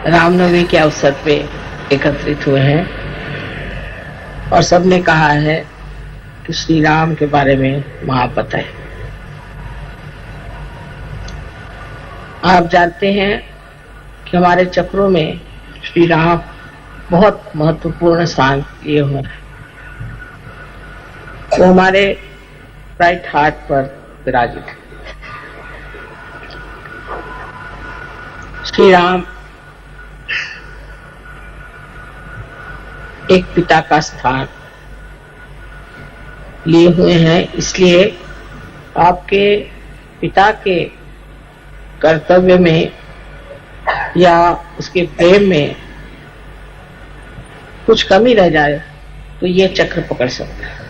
रामनवमी के अवसर पे एकत्रित हुए हैं और सबने कहा है कि श्री राम के बारे में महापत है। आप जानते हैं कि हमारे चक्रों में श्री राम बहुत महत्वपूर्ण स्थान लिए हुए हैं। वो हमारे राइट हार्ट पर विराजित है। श्री राम एक पिता का स्थान लिए हुए हैं, इसलिए आपके पिता के कर्तव्य में या उसके प्रेम में कुछ कमी रह जाए तो ये चक्र पकड़ सकता है।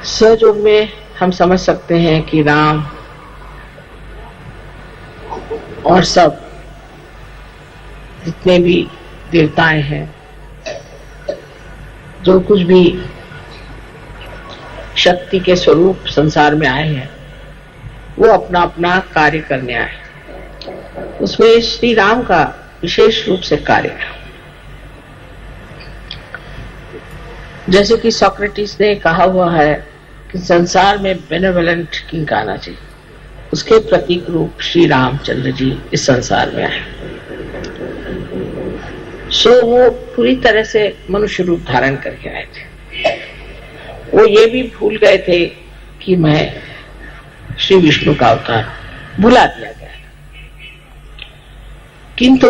सहयोग में हम समझ सकते हैं कि राम और सब जितने भी देवताएं हैं, जो कुछ भी शक्ति के स्वरूप संसार में आए हैं, वो अपना अपना कार्य करने आए। उसमें श्री राम का विशेष रूप से कार्य है। जैसे कि सोक्रेटिस ने कहा हुआ है कि संसार में बेनेवलेंट किंग आना चाहिए, उसके प्रतीक रूप श्री रामचंद्र जी इस संसार में आए। सो वो पूरी तरह से मनुष्य रूप धारण करके आए थे। वो ये भी भूल गए थे कि मैं श्री विष्णु का अवतार, भुला दिया गया। किंतु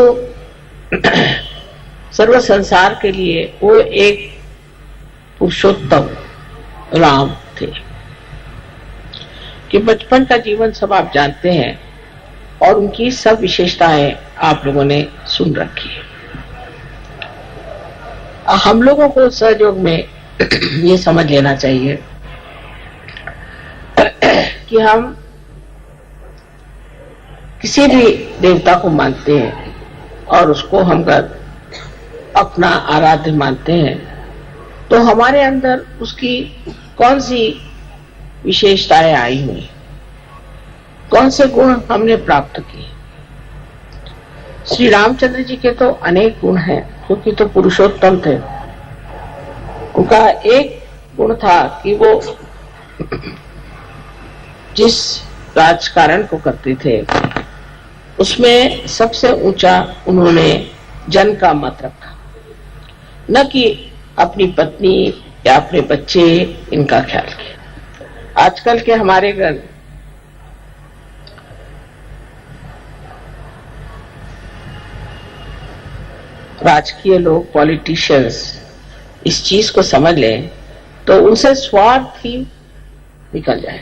सर्व संसार के लिए वो एक पुरुषोत्तम राम थे कि बचपन का जीवन सब आप जानते हैं और उनकी सब विशेषताएं आप लोगों ने सुन रखी है। हम लोगों को सहयोग में ये समझ लेना चाहिए कि हम किसी भी देवता को मानते हैं और उसको हम अपना आराध्य मानते हैं, तो हमारे अंदर उसकी कौन सी विशेषताएं आई हुई, कौन से गुण हमने प्राप्त किए। श्री रामचंद्र जी के तो अनेक गुण हैं, क्योंकि तो पुरुषोत्तम थे। उनका एक गुण था कि वो जिस राजकारण को करते थे उसमें सबसे ऊंचा उन्होंने जन का मत रखा, न कि अपनी पत्नी या अपने बच्चे इनका ख्याल किया। आजकल के हमारे घर राजकीय लोग, पॉलिटिशियंस इस चीज को समझ लें तो उनसे स्वार्थ ही निकल जाए,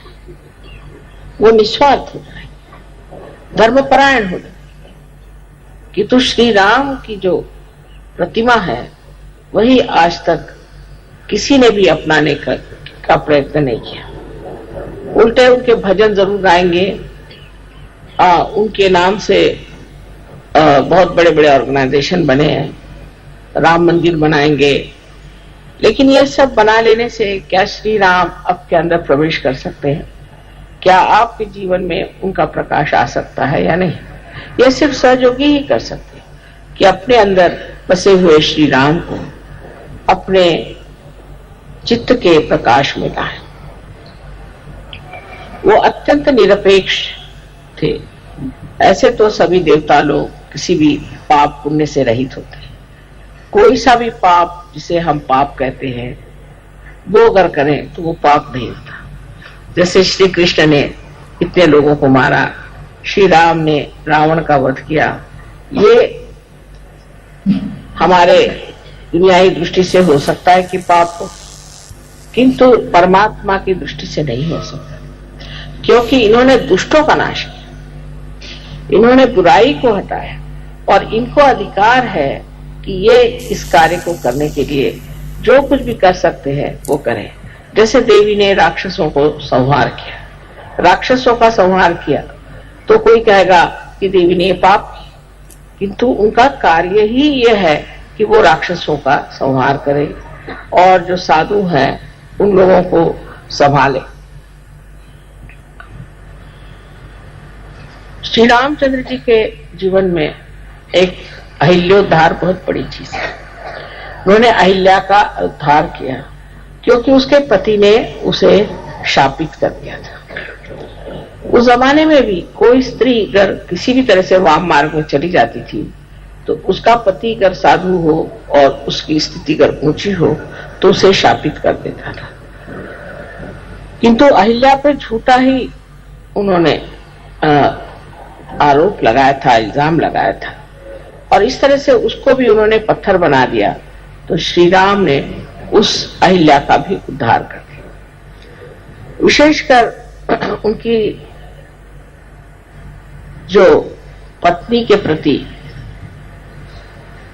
वो निस्वार्थ हो जाए, धर्मपरायण हो जाए। कि तो श्री राम की जो प्रतिमा है वही आज तक किसी ने भी अपनाने का प्रयत्न नहीं किया। उल्टे उनके भजन जरूर गाएंगे, उनके नाम से बहुत बड़े बड़े ऑर्गेनाइजेशन बने हैं, राम मंदिर बनाएंगे, लेकिन ये सब बना लेने से क्या श्री राम आपके अंदर प्रवेश कर सकते हैं? क्या आपके जीवन में उनका प्रकाश आ सकता है या नहीं? यह सिर्फ सहयोगी ही कर सकते हैं कि अपने अंदर बसे हुए श्री राम को अपने चित्त के प्रकाश में लाएं। वो अत्यंत निरपेक्ष थे। ऐसे तो सभी देवता लोग किसी भी पाप पुण्य से रहित होते हैं। कोई सा भी पाप जिसे हम पाप कहते हैं वो अगर करें तो वो पाप नहीं होता। जैसे श्री कृष्ण ने इतने लोगों को मारा, श्री राम ने रावण का वध किया, ये हमारे दुनियावी दृष्टि से हो सकता है कि पाप हो, किंतु परमात्मा की दृष्टि से नहीं हो सकता, क्योंकि इन्होंने दुष्टों का नाश किया, इन्होंने बुराई को हटाया और इनको अधिकार है कि ये इस कार्य को करने के लिए जो कुछ भी कर सकते हैं वो करें। जैसे देवी ने राक्षसों को संहार किया, राक्षसों का संहार किया, तो कोई कहेगा कि देवी ने पाप किया, किंतु उनका कार्य ही ये है कि वो राक्षसों का संहार करे और जो साधु हैं उन लोगों को संभाले। श्री रामचंद्र जी के जीवन में एक अहिल्योद्धार बहुत बड़ी चीज है। उन्होंने अहिल्या का उद्धार किया क्योंकि उसके पति ने उसे शापित कर दिया था। उस जमाने में भी कोई स्त्री अगर किसी भी तरह से वाम मार्ग में चली जाती थी तो उसका पति अगर साधु हो और उसकी स्थिति अगर ऊंची हो तो उसे शापित कर देता था। किंतु अहिल्या पे झूठा ही उन्होंने आरोप लगाया था, इल्जाम लगाया था, और इस तरह से उसको भी उन्होंने पत्थर बना दिया। तो श्री राम ने उस अहिल्या का भी उद्धार कर दिया। विशेषकर उनकी जो पत्नी के प्रति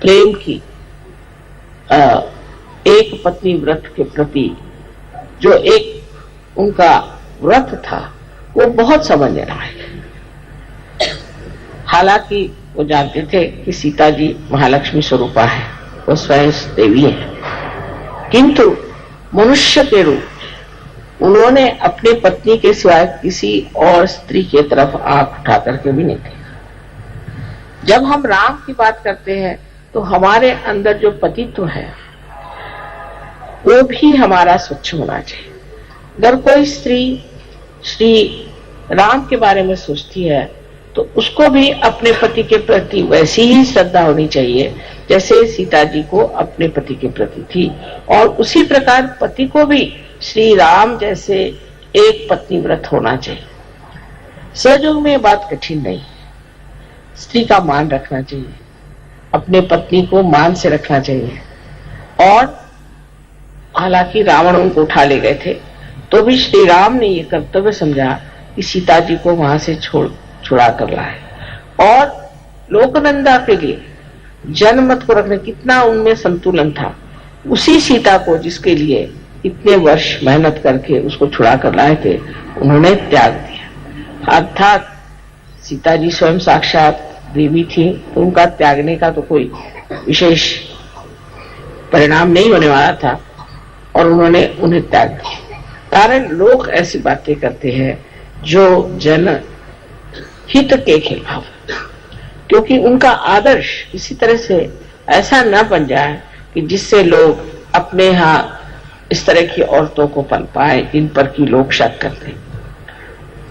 प्रेम की, एक पत्नी व्रत के प्रति जो एक उनका व्रत था वो बहुत समझना है। हालांकि वो जानते थे कि सीता जी महालक्ष्मी स्वरूपा है, वो स्वयं देवी है, किंतु मनुष्य के रूप उन्होंने अपनी पत्नी के सिवाय किसी और स्त्री की तरफ आंख उठा करके भी नहीं देखा। जब हम राम की बात करते हैं तो हमारे अंदर जो पतित्व है वो भी हमारा स्वच्छ होना चाहिए। अगर कोई स्त्री श्री राम के बारे में सोचती है तो उसको भी अपने पति के प्रति वैसी ही श्रद्धा होनी चाहिए जैसे सीता जी को अपने पति के प्रति थी, और उसी प्रकार पति को भी श्री राम जैसे एक पत्नी व्रत होना चाहिए। सहयोग में बात कठिन नहीं, स्त्री का मान रखना चाहिए, अपने पत्नी को मान से रखना चाहिए। और हालांकि रावण उनको उठा ले गए थे तो भी श्री राम ने ये कर्तव्य समझा कि सीता जी को वहां से छुड़ा कर लाए, और लोकनंदा के लिए जनमत को रखने कितना उनमें संतुलन था। उसी सीता को जिसके लिए इतने वर्ष मेहनत करके उसको छुड़ा कर लाए थे उन्होंने त्याग दिया। अर्थात सीता जी स्वयं साक्षात देवी थी तो उनका त्यागने का तो कोई विशेष परिणाम नहीं होने वाला था, और उन्होंने उन्हें त्याग दिया। कारण लोग ऐसी बातें करते हैं जो जन हित के खिलाफ, क्योंकि उनका आदर्श इसी तरह से ऐसा न बन जाए कि जिससे लोग अपने यहाँ इस तरह की औरतों को पल पाए इन पर की लोग शक करते।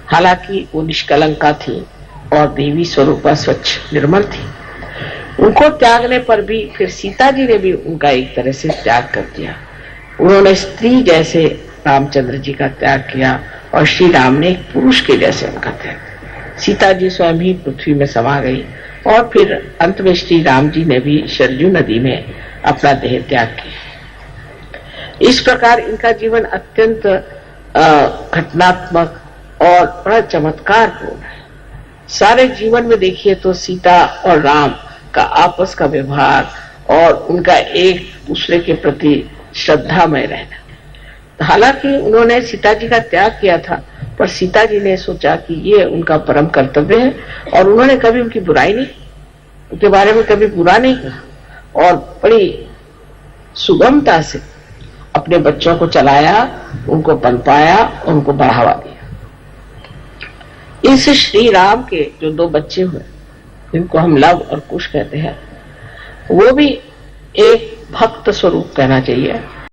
हालांकि वो निष्कलंका थी और देवी स्वरूपा स्वच्छ निर्मल थी। उनको त्यागने पर भी फिर सीता जी ने भी उनका एक तरह से त्याग कर दिया। उन्होंने स्त्री जैसे रामचंद्र जी का त्याग किया और श्री राम ने एक पुरुष के जैसे उनका त्याग। सीता जी स्वयं ही पृथ्वी में समा गई और फिर अंत में श्री राम जी ने भी सरयू नदी में अपना देह त्याग किया। इस प्रकार इनका जीवन अत्यंत घटनात्मक और बड़ा चमत्कारपूर्ण है। सारे जीवन में देखिए तो सीता और राम का आपस का व्यवहार और उनका एक दूसरे के प्रति श्रद्धामय रहना। हालांकि उन्होंने सीता जी का त्याग किया था, पर सीता जी ने सोचा कि ये उनका परम कर्तव्य है और उन्होंने कभी उनकी बुराई नहीं, उनके बारे में कभी बुरा नहीं कहा और बड़ी सुगमता से अपने बच्चों को चलाया, उनको पनपाया और उनको बढ़ावा दिया। इस श्री राम के जो दो बच्चे हुए जिनको हम लव और कुश कहते हैं, वो भी एक भक्त स्वरूप कहना चाहिए।